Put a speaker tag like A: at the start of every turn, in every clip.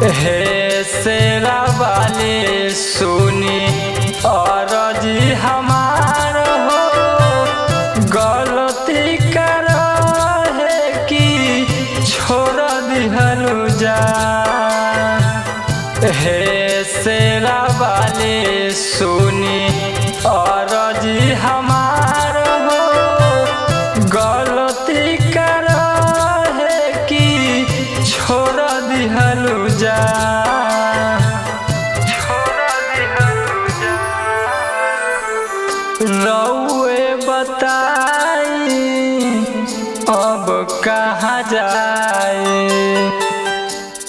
A: हे शेरा वाली सुनी अरजी हमार हो, गलती कर है कि छोड़ दिहलु जा। हे शेरा वाली सुनी अरजी हमार हो, गलती कर है कि छोड़ दिहलु जा। रउए बताई अब कहाँ जाए,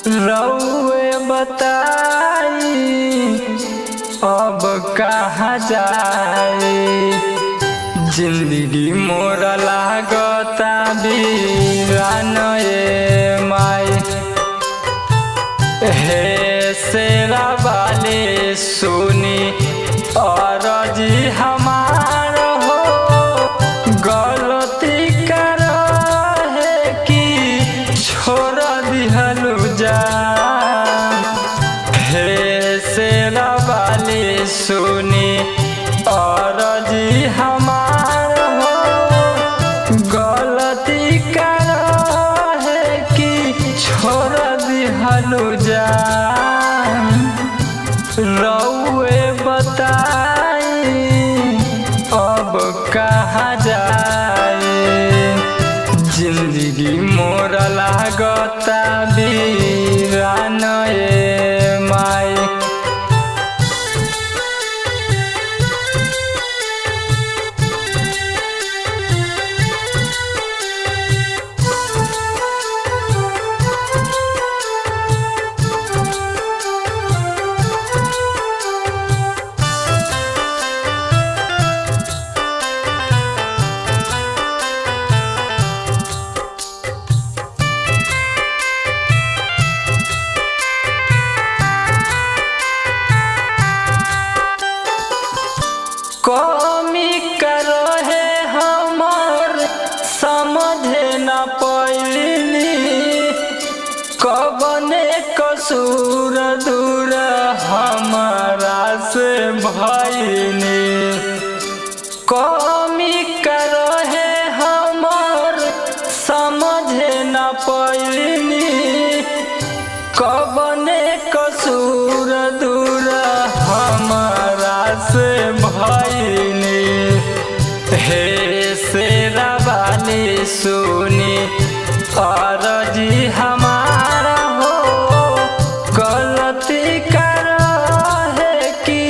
A: रउए बताई अब कहाँ जाए। जिंदगी मोर लागता वीरान ए माई। हे शेरा वाली सुनी अरजी हमार हो, गलती कर है कि छोड़ दिहलु जा। हे शेरा वाली सुनी अरजी हमार हो, गलती कर है कि छोड़ दिहलु जा। रउए बताई अब कहाँ जाए। जिंदगी मोर लागता वीरान ए माई। कमी करो है हमर समझे न पैनी, कबने कसूर दूर हमारा से भइनी। कमी करो है हमर समझे न पैनी, कबने कसूर दूर हमारा से भइनी। हे शेरा वाली सुनी अरजी हमार हो, गलती कर है कि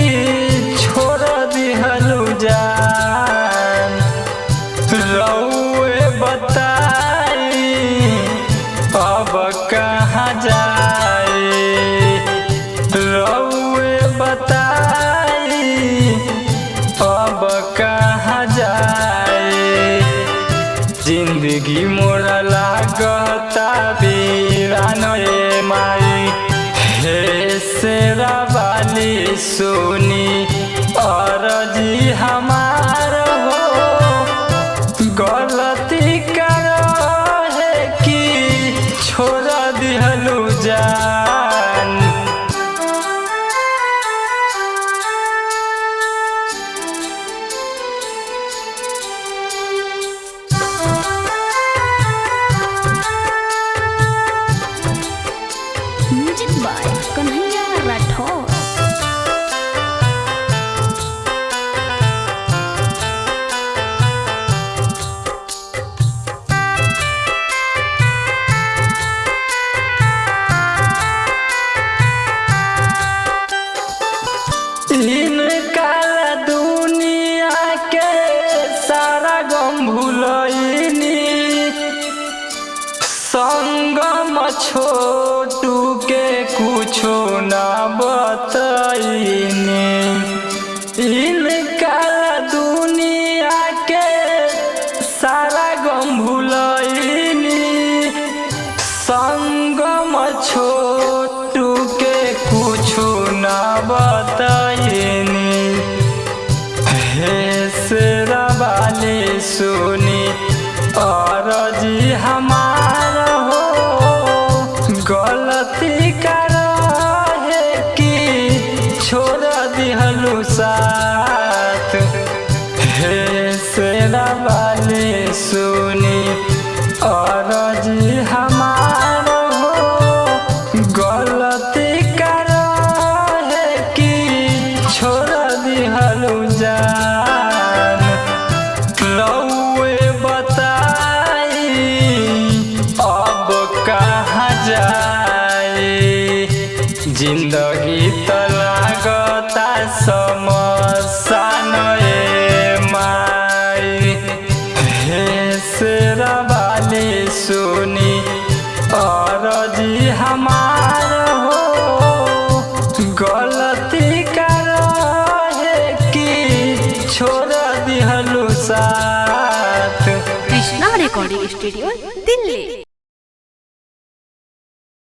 A: छोड़ दिहलु जा। रउए बताई अब कहाँ जाए, रउए बताई अब कहाँ जाए। जिंदगी मोर लागता वीरान ए माई। हे शेरा वाली सुनी अरजी हमार हो, गलती कर है कि छोड़ दिहलु जान।
B: Music by Kanhaiya Rathore.
A: इनका दुनिया के सारा गम भूलनी, संगम छोटू के कुछो ना बतईनी। इनका दुनिया के सारा गम भूलनी, संगम छोटू के कुछो ना बतईनी। हे शेरा वाली सुनी अरजी हमार हो, गलती कर जाए जिंदगी त लागता समसान माई हे शेरा वाली सुनी अरजी हमार हो गलती कर है कि छोड़ दिहलु साथ।
B: Krishna recording studio Delhi.